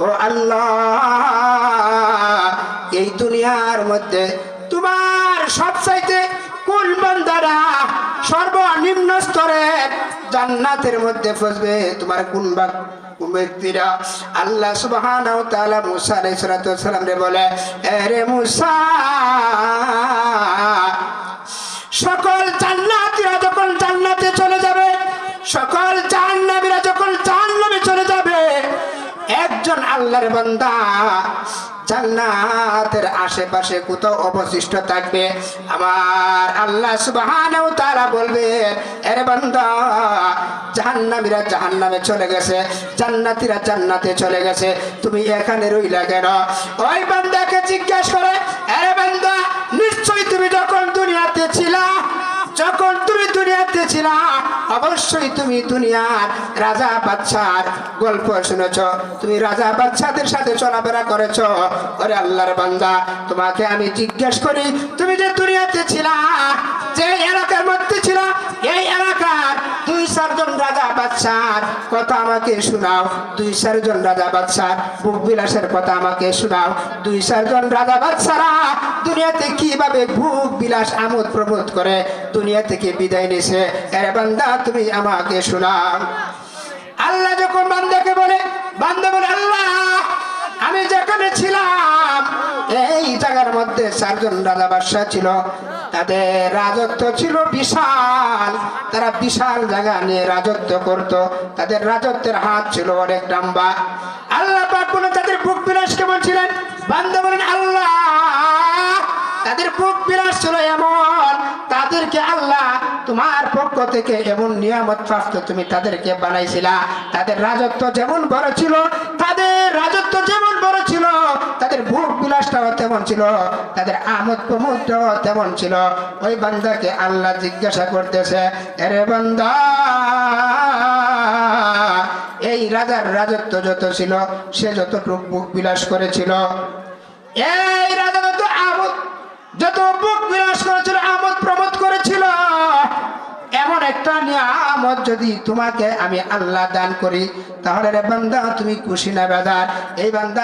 ও আল্লাহ, এই দুনিয়ার মধ্যে তোমার সবচাইতে কোন বান্দারা সর্বনিম্ন স্তরে জান্নাতের মধ্যে পৌঁছবে? তোমার কোন ব্যক্তিরা? আল্লাহ সুবহানাহু ওয়া তাআলা মুসা আলাইহিস সালাম রে বলে, আরে মুসা, সকল জান্নাতীরা যখন জান্নাতে চলে যাবে, সকল জাহান্নামীরা যখন জাহান্নামে চলে যাবে, একজন আল্লাহর বান্দা জান্নাতের আশেপাশে কোথাও অবশিষ্ট থাকবে। আমার আল্লাহ সুবহানাহু ওয়া তাআলা বলবে, আরে বান্দা, জাহান্নামীরা জাহান্নামে চলে গেছে, জান্নাতীরা জান্নাতে চলে গেছে, তুমি এখানে রইলা কেন? ওই বান্দাকে জিজ্ঞাসা করে, আরে বান্দা, নিশ্চয়ই তুমি যখন দুনিয়াতে ছিলা, যখন তুমি দুনিয়াতে ছিলা, অবশ্যই তুমি দুনিয়ার রাজা বাদশার গল্প শুনেছ, তুমি রাজা বাদশাদের সাথে চলাফেরা করেছ। ওরে আল্লাহর বান্দা, তোমাকে আমি জিজ্ঞেস করি, তুমি যে দুনিয়াতে ছিলা, যে এলাকার মধ্যে ছিল, এই এলাকার 2-4 জন রাজা বাদশার কথা আমাকে শোনাও। 2-4 জন রাজা বাদশার ভোগ বিলাসের কথা আমাকে শোনাও। 2-4 জন রাজা বাদশারা দুনিয়াতে কিভাবে ভোগ বিলাস আমোদ প্রমোদ করে দুনিয়া থেকে বিদায় নিছে, আরে বান্দা, তুমি আমাকে শোনাও। আল্লাহ যখন বান্দাকে বলে, বান্দা বলে, আল্লাহ, আমি যেখানে ছিলাম এই জায়গার মধ্যে 4 জন রাজা বাদশা ছিল, তাদের রাজত্ব ছিল বিশাল, তারা বিশাল জায়গা নিয়ে রাজত্ব করত, তাদের রাজত্বের হাত ছিল অনেক লম্বা। আল্লাহ পাক বলেন, তাদের ভোগ বিলাস কেমন ছিলেন? বান্দা বলেন, আল্লাহ, তাদের ভোগ বিলাস ছিল এমন, তাদেরকে আল্লাহ তোমার পক্ষ থেকে এমন নিয়ামত প্রাপ্ত তুমি তাদেরকে বানাইছিলা। তাদের রাজত্ব যেমন বড় ছিল, তাদের রাজত্ব যেমন বড় ছিল, তাদের ভোগ বিলাসটাও তেমন ছিল, তাদের আমোদ প্রমোদটাও তেমন ছিল। ওই বান্দাকে আল্লাহ জিজ্ঞাসা করতেছে, আরে বান্দা, এই রাজার রাজত্ব যত ছিল, সে যতটুকু ভোগ বিলাস করেছিল, এই রাজা যত ভোগ বিলাস করেছিল, আমোদ প্রমোদ করেছিল, এমন একটা নিয়ামত যদি তোমাকে আমি আল্লাহ দান করি, তাহলে রে বান্দা, তুমি খুশি না বেজার? এই বান্দা